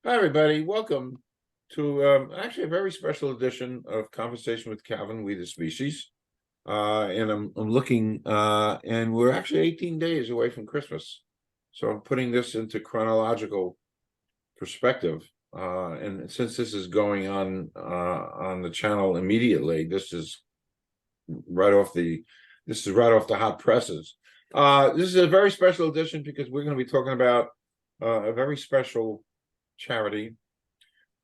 Hi, everybody. Welcome to actually a very special edition of Conversation with Calvin, We the Species. And I'm looking, and we're actually 18 days away from Christmas. So I'm putting this into chronological perspective. And since this is going on the channel immediately, this is right off the hot presses. This is a very special edition because we're going to be talking about a very special charity.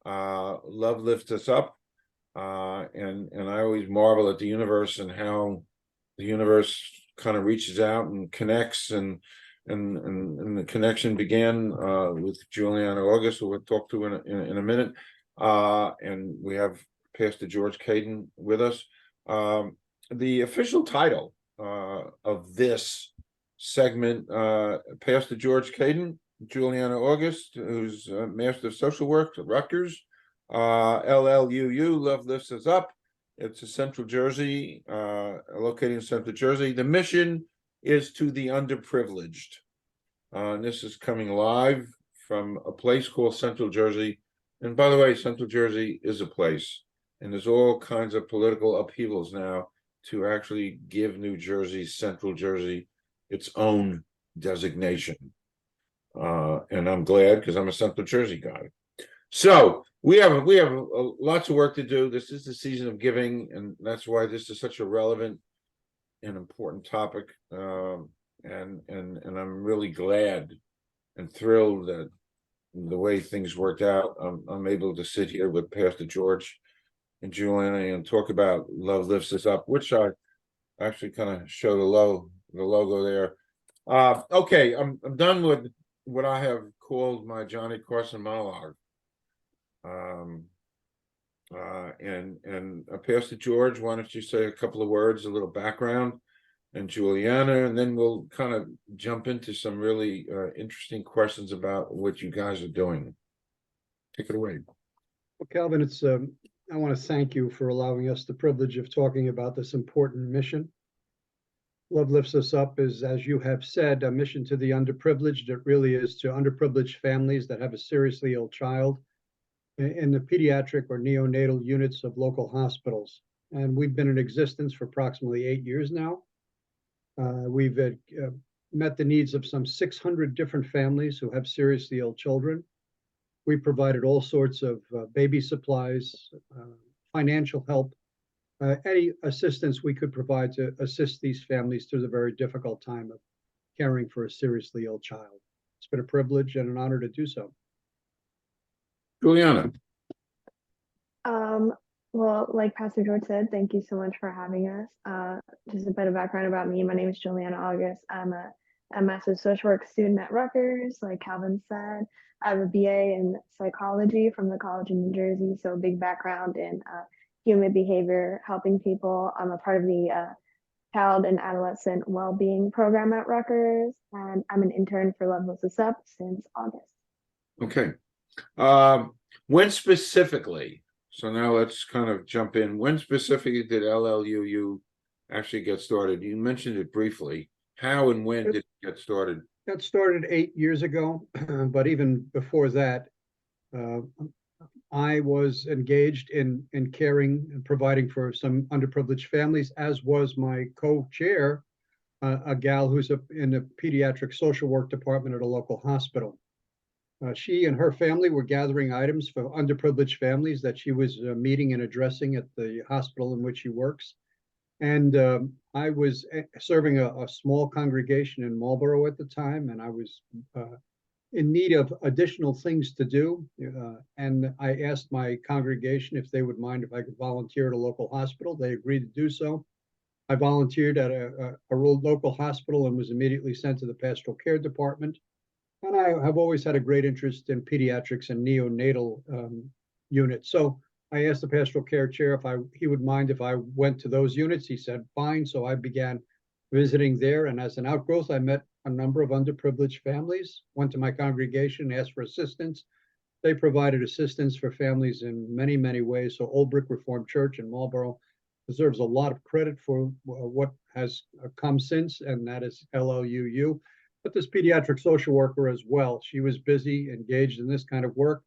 Love lifts us up. And I always marvel at the universe and how the universe kind of reaches out and connects, and the connection began with Julianna August, who we'll talk to in a minute. And we have Pastor George Kaden with us. The official title of this segment, Pastor George Kaden Julianna August, who's a Master of Social Work at Rutgers, LLUU, Love Lifts Us Up. It's a Central Jersey, located in Central Jersey. The mission is to the underprivileged. And this is coming live from a place called Central Jersey. And by the way, Central Jersey is a place, and there's all kinds of political upheavals now to actually give New Jersey, Central Jersey, its own designation. And I'm glad, because I'm a Central Jersey guy. So we have lots of work to do. This is the season of giving, and that's why this is such a relevant and important topic. And I'm really glad and thrilled that the way things worked out, I'm able to sit here with Pastor George and Juliana and talk about Love Lifts Us Up, which I actually kind of show the logo there. Okay, I'm done with what I have called my Johnny Carson monologue. And Pastor George, why don't you say a couple of words, a little background, and Juliana, and then we'll kind of jump into some really interesting questions about what you guys are doing. Take it away. Well, Calvin, I want to thank you for allowing us the privilege of talking about this important mission. Love Lifts Us Up is, as you have said, a mission to the underprivileged. It really is to underprivileged families that have a seriously ill child in the pediatric or neonatal units of local hospitals. And we've been in existence for approximately 8 years now. We've met the needs of some 600 different families who have seriously ill children. We provided all sorts of baby supplies, financial help, any assistance we could provide to assist these families through the very difficult time of caring for a seriously ill child. It's been a privilege and an honor to do so. Juliana. Well, like Pastor George said, thank you so much for having us. Just a bit of background about me. My name is Julianna August. I'm a Master of Social Work student at Rutgers, like Calvin said. I have a BA in psychology from the College in New Jersey, so a big background in human behavior, helping people. I'm a part of the child and adolescent well-being program at Rutgers, and I'm an intern for Love Lifts Us Up since August. Okay. When specifically, so now let's kind of jump in. When specifically did LLUU actually get started? You mentioned it briefly. How and when did it get started? That started 8 years ago, but even before that, I was engaged in caring and providing for some underprivileged families, as was my co-chair, a gal who's in the pediatric social work department at a local hospital. She and her family were gathering items for underprivileged families that she was meeting and addressing at the hospital in which she works. And I was serving a small congregation in Marlboro at the time, and I was in need of additional things to do. And I asked my congregation if they would mind if I could volunteer at a local hospital. They agreed to do so. I volunteered at a local hospital and was immediately sent to the pastoral care department. And I have always had a great interest in pediatrics and neonatal units. So I asked the pastoral care chair if he would mind if I went to those units. He said, fine. So I began visiting there. And as an outgrowth, I met a number of underprivileged families, went to my congregation, asked for assistance. They provided assistance for families in many, many ways. So Old Brick Reformed Church in Marlboro deserves a lot of credit for what has come since, and that is LLUU. But this pediatric social worker as well, she was busy, engaged in this kind of work.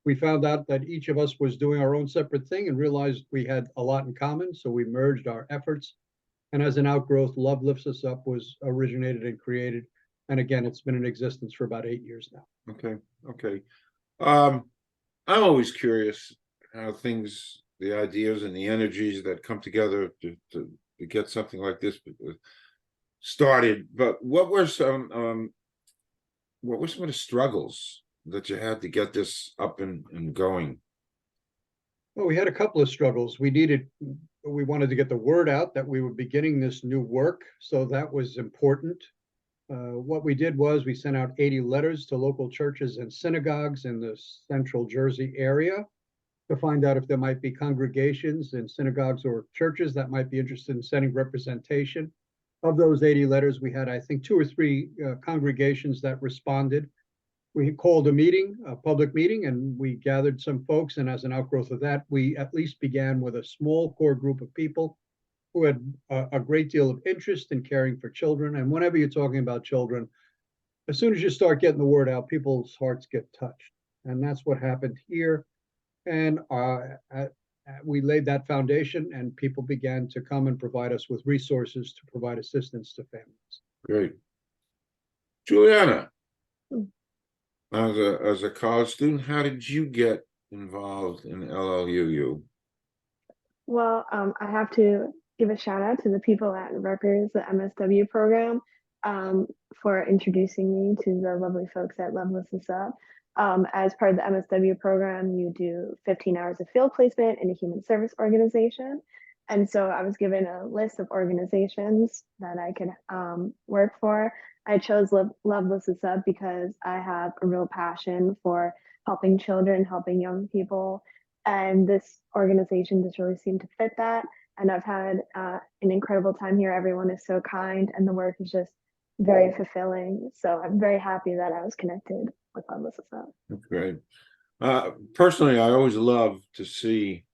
we found out that each of us was doing our own separate thing and realized we had a lot in common. So we merged our efforts. And as an outgrowth, Love Lifts Us Up was originated and created. And again, it's been in existence for about 8 years now. Okay. Okay. I'm always curious how things, the ideas and the energies that come together to get something like this started. But what were some of the struggles that you had to get this up and going? Well, we had a couple of struggles. We wanted to get the word out that we were beginning this new work. So that was important. What we did was we sent out 80 letters to local churches and synagogues in the central Jersey area to find out if there might be congregations and synagogues or churches that might be interested in sending representation. Of those 80 letters, we had, I think, 2 or 3 congregations that responded. We called a public meeting, and we gathered some folks. And as an outgrowth of that, we at least began with a small core group of people who had a great deal of interest in caring for children. And whenever you're talking about children, as soon as you start getting the word out, people's hearts get touched. And that's what happened here. And we laid that foundation, and people began to come and provide us with resources to provide assistance to families. Great. Juliana, as a college student, how did you get involved in LLUU? Well, I have to give a shout out to the people at Rutgers, the MSW program, for introducing me to the lovely folks at Love Lifts Us Up. As part of the MSW program, you do 15 hours of field placement in a human service organization. And so I was given a list of organizations that I could work for. I chose Love Lifts Us Up because I have a real passion for helping children, helping young people. And this organization just really seemed to fit that. And I've had an incredible time here. Everyone is so kind, and the work is just very fulfilling. So I'm very happy that I was connected with Love Lifts Us Up. That's great. Personally, I always love to see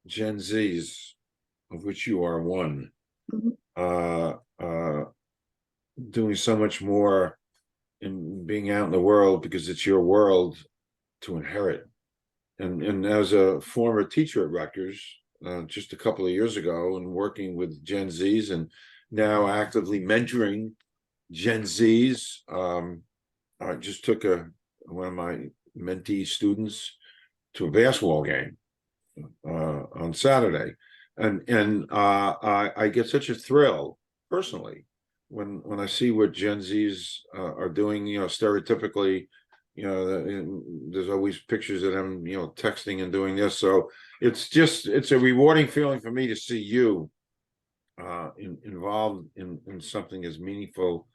Gen Zs, of which you are one, doing so much more in being out in the world, because it's your world to inherit. And as a former teacher at Rutgers, just a couple of years ago, and working with Gen Zs, and now actively mentoring Gen Zs, I just took one of my mentee students to a basketball game on Saturday, and I get such a thrill personally when I see what Gen Zs are doing. Stereotypically, there's always pictures of them, texting and doing this. So it's a rewarding feeling for me to see you involved in something as meaningful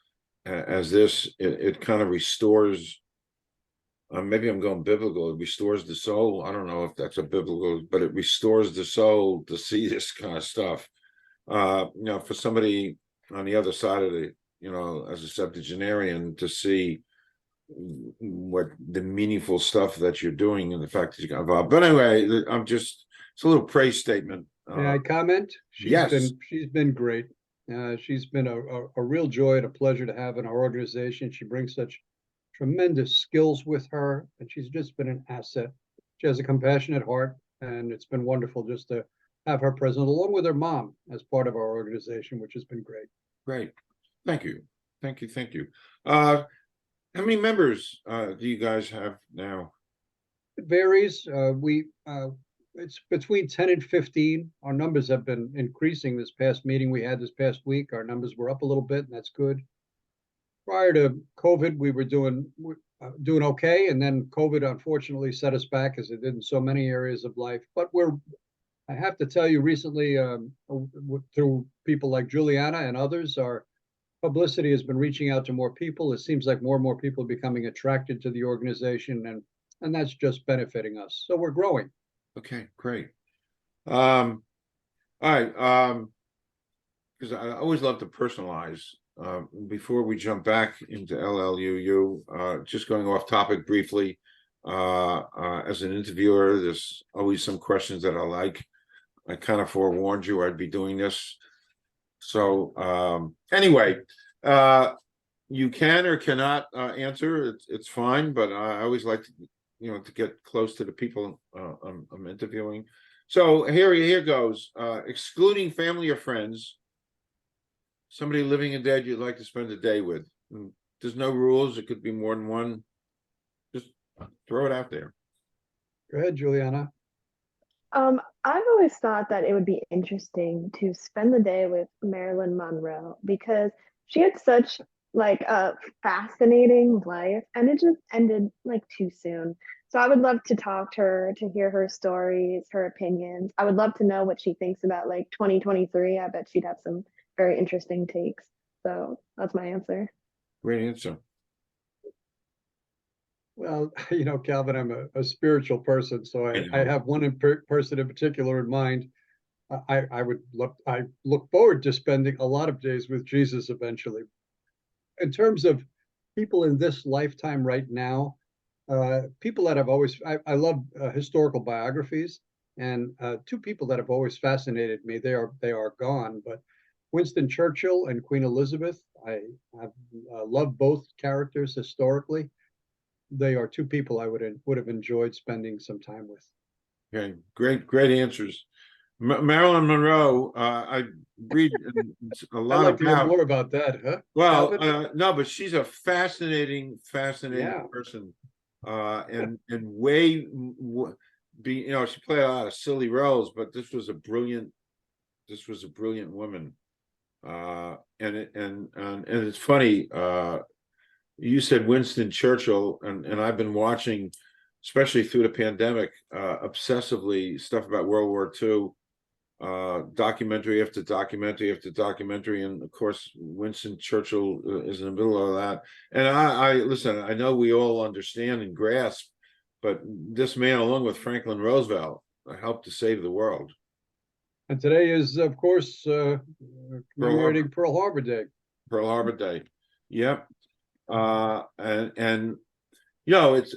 as this. It kind of restores, maybe I'm going biblical, it restores the soul. I don't know if that's a biblical, but it restores the soul to see this kind of stuff. For somebody on the other side of the, as a septuagenarian, to see what the meaningful stuff that you're doing, and the fact that you got involved. But anyway, it's a little praise statement. May I comment? Yes. She's been great. She's been a real joy and a pleasure to have in our organization. She brings such tremendous skills with her, and she's just been an asset. She has a compassionate heart, and it's been wonderful just to have her present, along with her mom, as part of our organization, which has been great. Great. Thank you. How many members do you guys have now? It varies. It's between 10 and 15. Our numbers have been increasing. This past meeting we had this past week, our numbers were up a little bit, and that's good. Prior to COVID, we were doing okay, and then COVID unfortunately set us back, as it did in so many areas of life. But I have to tell you, recently, through people like Juliana and others, our publicity has been reaching out to more people. It seems like more and more people are becoming attracted to the organization, and that's just benefiting us. So we're growing. Okay, great. All right. Because I always love to personalize. Before we jump back into LLUU, just going off topic briefly, as an interviewer, there's always some questions that I kind of forewarned you I'd be doing this. So anyway, you can or cannot answer. It's fine, but I always like to to get close to the people I'm interviewing. So here goes. Excluding family or friends, somebody living and dead you'd like to spend a day with. And there's no rules. It could be more than one. Just throw it out there. Go ahead, Juliana. I've always thought that it would be interesting to spend the day with Marilyn Monroe because she had such like a fascinating life and it just ended like too soon. So I would love to talk to her, to hear her stories, her opinions. I would love to know what she thinks about like 2023. I bet she'd have some very interesting takes. So that's my answer. Great answer. Well, Calvin, I'm a spiritual person, so I have one person in particular in mind. I look forward to spending a lot of days with Jesus eventually. In terms of people in this lifetime right now, people that I love historical biographies, and two people that have always fascinated me. They are gone, but Winston Churchill and Queen Elizabeth. I have loved both characters historically. They are two people I would have enjoyed spending some time with. Okay, great answers. Marilyn Monroe, I read a I'd lot like to hear about. more about that, huh? Well, Calvin? no, but she's a fascinating Yeah. person, and way she played a lot of silly roles, but this was a brilliant woman, and it's funny. You said Winston Churchill, and I've been watching, especially through the pandemic, obsessively stuff about World War II, documentary after documentary after documentary, and of course Winston Churchill is in the middle of that. And I listen, I know we all understand and grasp, but this man, along with Franklin Roosevelt, helped to save the world. And today is, of course, commemorating Pearl Harbor Day. Pearl Harbor Day. Yep. And it's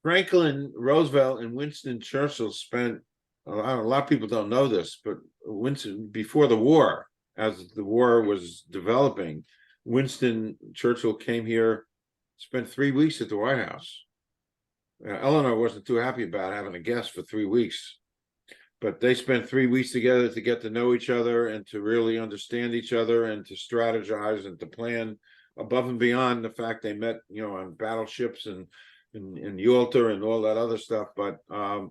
Franklin Roosevelt and Winston Churchill spent a lot of people don't know this, but Winston, before the war, as the war was developing, Winston Churchill came here, spent 3 weeks at the White House. Eleanor wasn't too happy about having a guest for 3 weeks, but they spent 3 weeks together to get to know each other and to really understand each other and to strategize and to plan above and beyond the fact they met, on battleships and in Yalta and all that other stuff. But I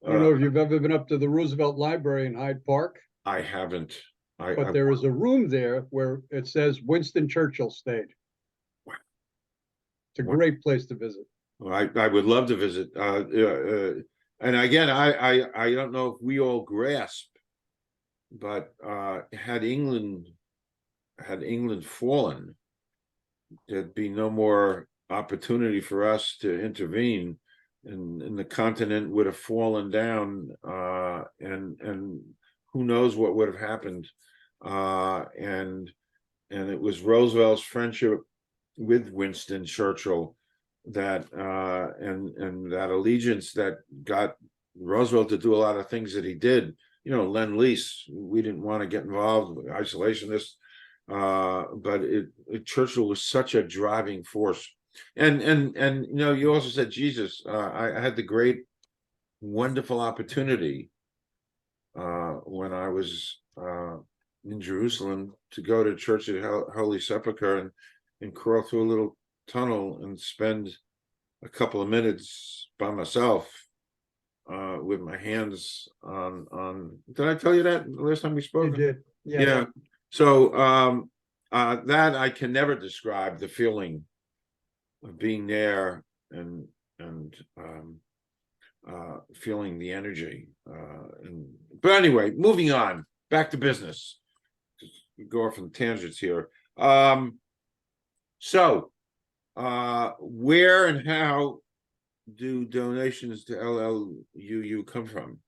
don't know if you've ever been up to the Roosevelt Library in Hyde Park. I haven't. But there is a room there where it says Winston Churchill stayed. Wow. It's a great place to visit. I would love to visit. And again, I don't know if we all grasp, but had England fallen, there'd be no more opportunity for us to intervene, and the continent would have fallen down, and who knows what would have happened. And it was Roosevelt's friendship with Winston Churchill that and that allegiance that got Roosevelt to do a lot of things that he did. Lend-Lease, we didn't want to get involved with isolationists, but Churchill was such a driving force. And you also said Jesus. I had the great, wonderful opportunity when I was in Jerusalem to go to church at Holy Sepulchre and crawl through a little tunnel and spend a couple of minutes by myself with my hands on. Did I tell you that the last time we spoke? You did. Yeah. So that I can never describe, the feeling of being there and feeling the energy. But anyway, moving on, back to business. We go off on tangents here. So where and how do donations to LLUU come from?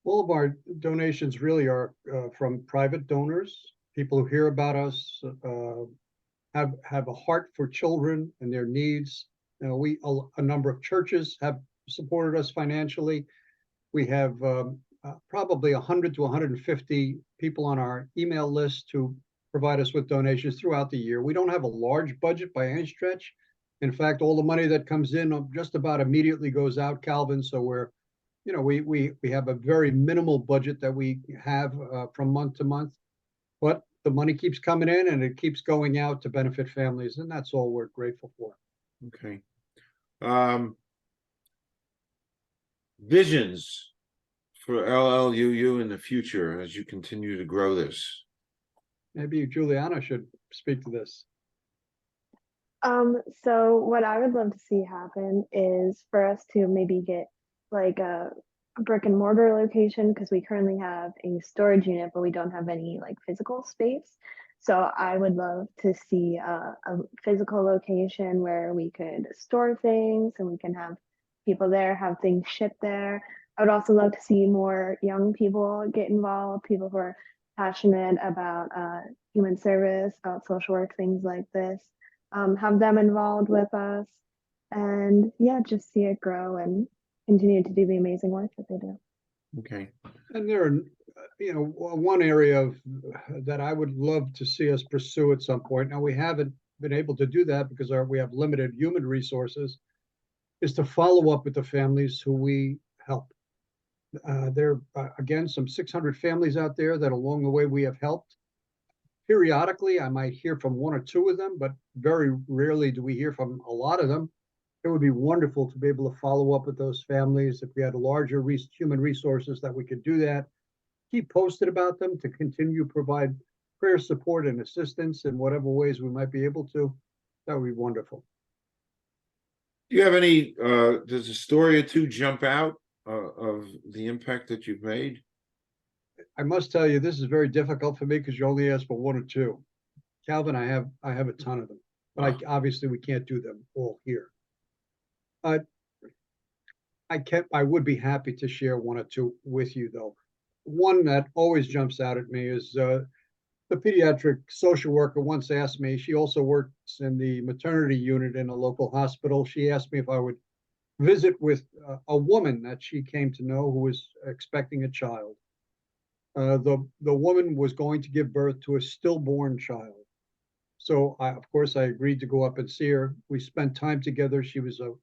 All of our donations really are from private donors, people who hear about us, have a heart for children and their needs. A number of churches have supported us financially. We have probably 100 to 150 people on our email list who provide us with donations throughout the year. We don't have a large budget by any stretch, In fact, all the money that comes in just about immediately goes out, Calvin. So we're, we have a very minimal budget that we have from month to month, but the money keeps coming in and it keeps going out to benefit families, and that's all we're grateful for. Okay. Visions for LLUU in the future as you continue to grow this. Maybe Juliana should speak to this. So what I would love to see happen is for us to maybe get like a brick and mortar location, because we currently have a storage unit, but we don't have any like physical space. So I would love to see a physical location where we could store things and we can have people there, have things shipped there. I would also love to see more young people get involved, people who are passionate about human service, about social work, things like this. Have them involved with us, and yeah, just see it grow and continue to do the amazing work that they do. Okay. And there are, one area of that I would love to see us pursue at some point. Now, we haven't been able to do that because we have limited human resources, is to follow up with the families who we help. There are, again, some 600 families out there that along the way we have helped. Periodically, I might hear from one or two of them, but very rarely do we hear from a lot of them. It would be wonderful to be able to follow up with those families. If we had larger human resources that we could do that, keep posted about them, to continue to provide prayer support and assistance in whatever ways we might be able to. That would be wonderful. Do you have any, does a story or two jump out of the impact that you've made? I must tell you, this is very difficult for me because you only asked for one or two. Calvin, I have a ton of them, but obviously we can't do them all here. I would be happy to share one or two with you, though. One that always jumps out at me is the pediatric social worker once asked me. She also works in the maternity unit in a local hospital. She asked me if I would visit with a woman that she came to know who was expecting a child. The woman was going to give birth to a stillborn child. So of course I agreed to go up and see her. We spent time together. She was an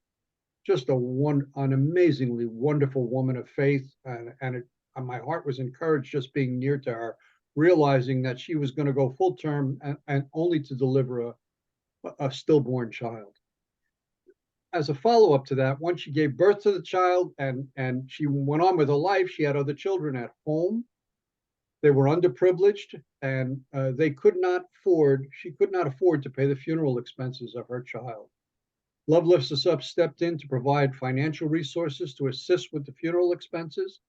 amazingly wonderful woman of faith, and my heart was encouraged just being near to her, realizing that she was going to go full term and only to deliver a stillborn child. As a follow-up to that, once she gave birth to the child and she went on with her life, she had other children at home. They were underprivileged, and she could not afford to pay the funeral expenses of her child. Love Lifts Us Up stepped in to provide financial resources to assist with the funeral expenses.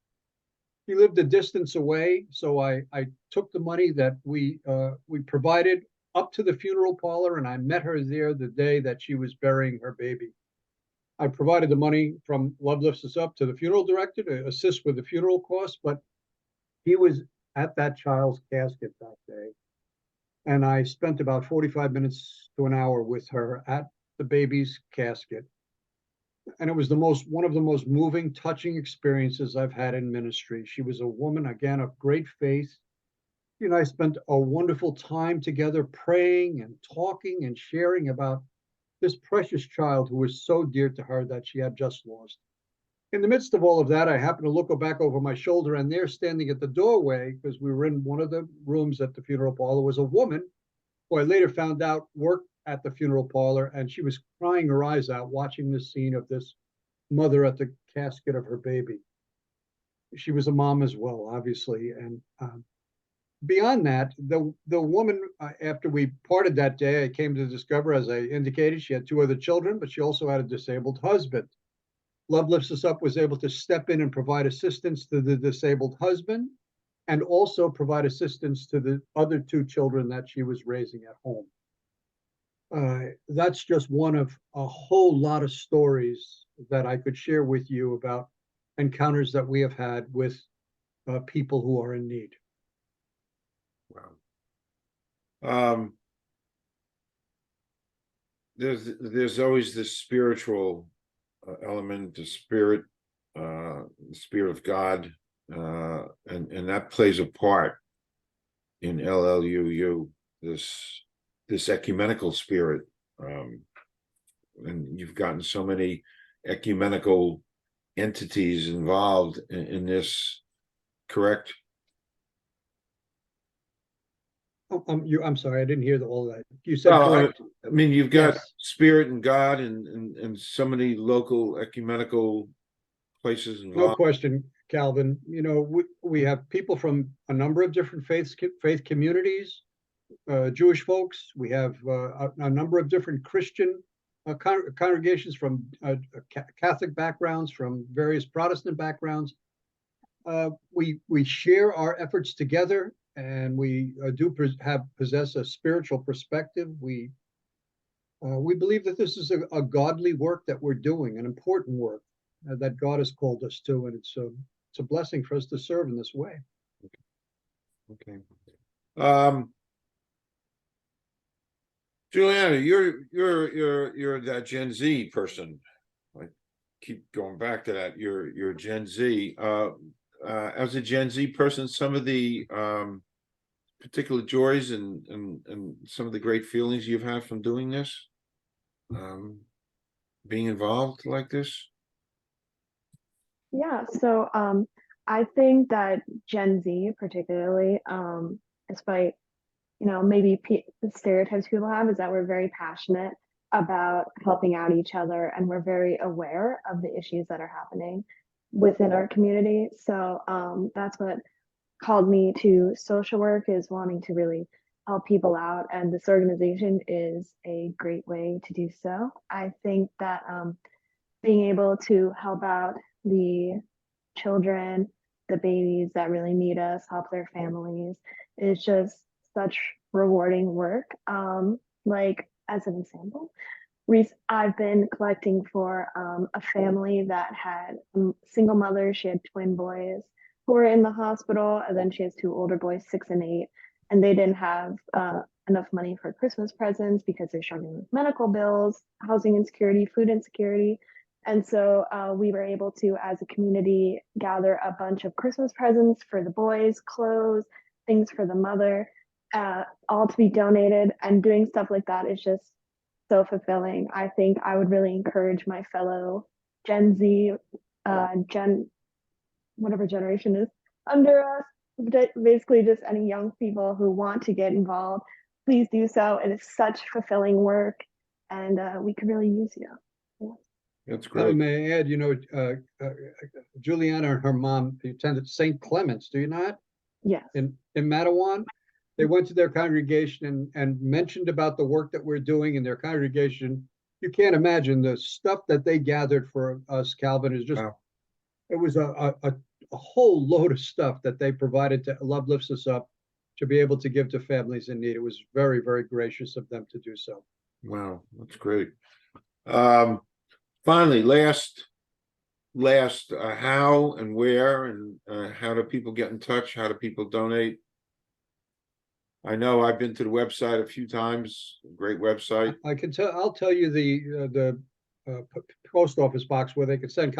He lived a distance away, so I took the money that we provided up to the funeral parlor, and I met her there the day that she was burying her baby. I provided the money from Love Lifts Us Up to the funeral director to assist with the funeral costs, but he was at that child's casket that day. And I spent about 45 minutes to an hour with her at the baby's casket. And it was one of the most moving, touching experiences I've had in ministry. She was a woman, again, of great faith. She and I spent a wonderful time together praying and talking and sharing about this precious child who was so dear to her that she had just lost. In the midst of all of that, I happened to look back over my shoulder, and there, standing at the doorway, because we were in one of the rooms at the funeral parlor, was a woman who I later found out worked at the funeral parlor, and she was crying her eyes out watching the scene of this mother at the casket of her baby. She was a mom as well, obviously. And beyond that, the woman, after we parted that day, I came to discover, as I indicated, she had two other children, but she also had a disabled husband. Love Lifts Us Up was able to step in and provide assistance to the disabled husband, and also provide assistance to the other two children that she was raising at home. That's just one of a whole lot of stories that I could share with you about encounters that we have had with people who are in need. Wow. There's always this spiritual element, the spirit of God, and that plays a part in LLUU, this ecumenical spirit. and you've gotten so many ecumenical entities involved in this, correct? I'm sorry, I didn't hear all that. You said Well, correct. I mean, you've got Yes. spirit and God and so many local ecumenical places No involved. question, Calvin. You know, we have people from a number of different faith communities, Jewish folks. We have a number of different Christian congregations from Catholic backgrounds, from various Protestant backgrounds. We share our efforts together, and we possess a spiritual perspective. We believe that this is a godly work that we're doing, an important work that God has called us to, and it's a blessing for us to serve in this way. Okay. Julianna, you're that Gen Z person. I keep going back to that. You're Gen Z. As a Gen Z person, some of the particular joys and some of the great feelings you've had from doing this, being involved like this. Yeah, so I think that Gen Z particularly, despite maybe the stereotypes people have, is that we're very passionate about helping out each other, and we're very aware of the issues that are happening within our community. So that's what called me to social work, is wanting to really help people out, and this organization is a great way to do so. I think that being able to help out the children, the babies that really need us, help their families, is just such rewarding work. Like as an example, I've been collecting for a family that had a single mother. She had twin boys who were in the hospital, and then she has two older boys, 6 and 8, and they didn't have enough money for Christmas presents because they're struggling with medical bills, housing insecurity, food insecurity. And so we were able to, as a community, gather a bunch of Christmas presents for the boys, clothes, things for the mother, all to be donated. And doing stuff like that is just so fulfilling. I think I would really encourage my fellow Gen Z, whatever generation is under us, basically just any young people who want to get involved, please do so. It is such fulfilling work, and we could really use you. Yeah. That's Calvin, great. may I add, Juliana and her mom attended St. Clement's, do you not? Yes. In Matawan. They went to their congregation and mentioned about the work that we're doing in their congregation. You can't imagine the stuff that they gathered for us, Calvin, is just, Wow. it was a whole load of stuff that they provided to Love Lifts Us Up to be able to give to families in need. It was very, very gracious of them to do so. Wow, that's great. Finally, last, how and where and how do people get in touch? How do people donate? I know I've been to the website a few times. Great website. I'll tell you the post office box where they can send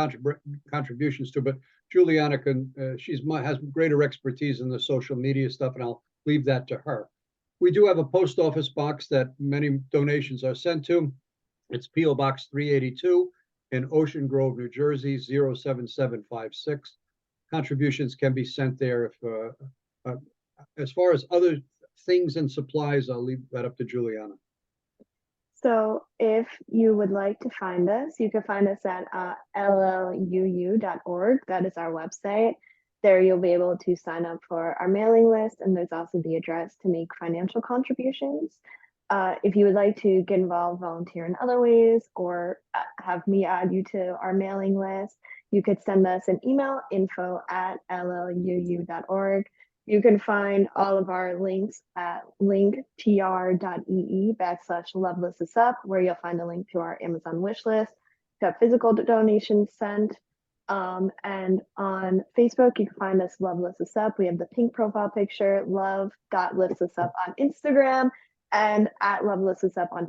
contributions to, but Juliana has greater expertise in the social media stuff, and I'll leave that to her. We do have a post office box that many donations are sent to. It's P.O. Box 382 in Ocean Grove, New Jersey, 07756. Contributions can be sent there. If as far as other things and supplies, I'll leave that up to Juliana. So if you would like to find us, you can find us at LLUU.org. That is our website. There you'll be able to sign up for our mailing list, and there's also the address to make financial contributions. If you would like to get involved, volunteer in other ways, or have me add you to our mailing list, you could send us an email, info@LLUU.org. You can find all of our links at linktr.ee/Love Lifts Us Up, where you'll find a link to our Amazon wish list, to have physical donations sent. And on Facebook, you can find us Love Lifts Us Up. We have the pink profile picture, love.liftsusup on Instagram, and at Love Lifts Us Up on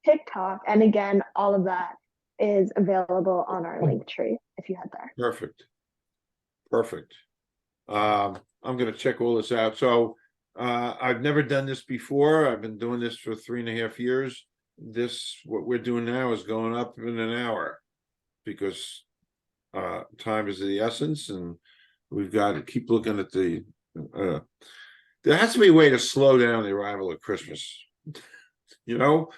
TikTok. And again, all of that is available on our link tree if you head there. Perfect. I'm going to check all this out. So I've never done this before. I've been doing this for 3.5 years. what we're doing now is going up in an hour because time is of the essence, and we've got to keep looking at the there has to be a way to slow down the arrival of Christmas. You know,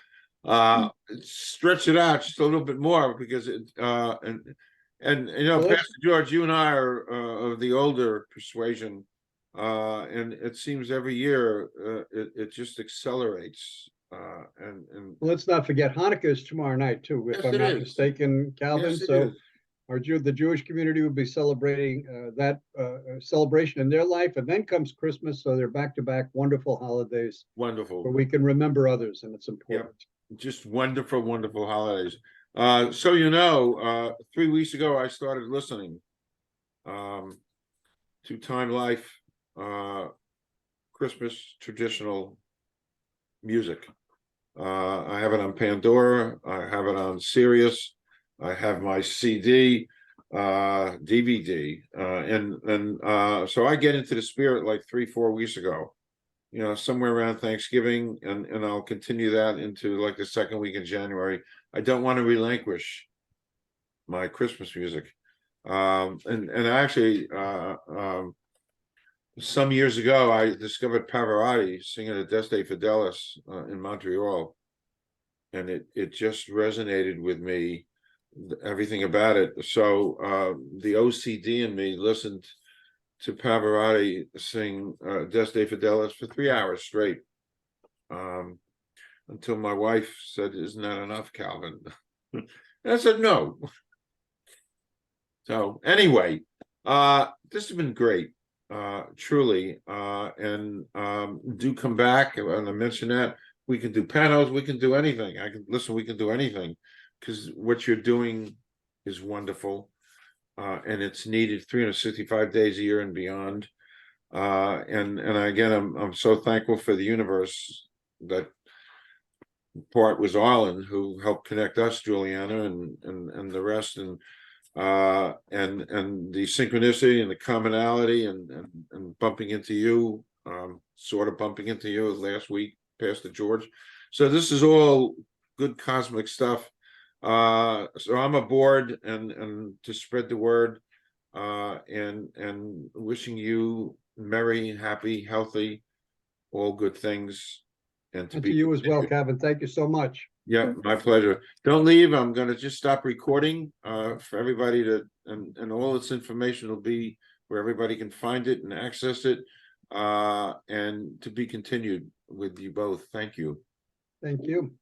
stretch it out just a little bit more because it and you know, Well, Pastor George, you and I are of the older persuasion, and it seems every year it just accelerates. And let's not forget Hanukkah is tomorrow night too, if Yes, I'm it not is. mistaken, Calvin. Yes, it So is. the Jewish community will be celebrating that celebration in their life, and then comes Christmas. So they're back-to-back wonderful holidays Wonderful. where we can remember others, and it's important. Just wonderful, wonderful holidays. So you know, 3 weeks ago I started listening to Time Life Christmas traditional music. I have it on Pandora, I have it on Sirius, I have my CD, DVD, and so I get into the spirit like 3-4 weeks ago, you know, somewhere around Thanksgiving, and I'll continue that into like the second week in January. I don't want to relinquish my Christmas music. And actually, some years ago, I discovered Pavarotti singing Adeste Fidelis in Montreal, and it just resonated with me, everything about it. So the OCD in me listened to Pavarotti sing Adeste Fidelis for 3 hours straight, until my wife said, "Isn't that enough, Calvin?" And I said, "No." So anyway, this has been great, truly, and do come back. And I mentioned that we can do panels, we can do anything. We can do anything, because what you're doing is wonderful, and it's needed 365 days a year and beyond. And again, I'm so thankful for the universe. That part was Arlen, who helped connect us, Juliana, and the rest, and the synchronicity and the commonality, and bumping into you, sort of bumping into you last week, Pastor George. So this is all good cosmic stuff. So I'm aboard and to spread the word, and wishing you merry, happy, healthy, all good things, and to And be to you as well, continued. Calvin. Thank you so much. Yeah, my pleasure. Don't leave. I'm going to just stop recording for everybody to, and all this information will be where everybody can find it and access it, and to be continued with you both. Thank you. Thank you.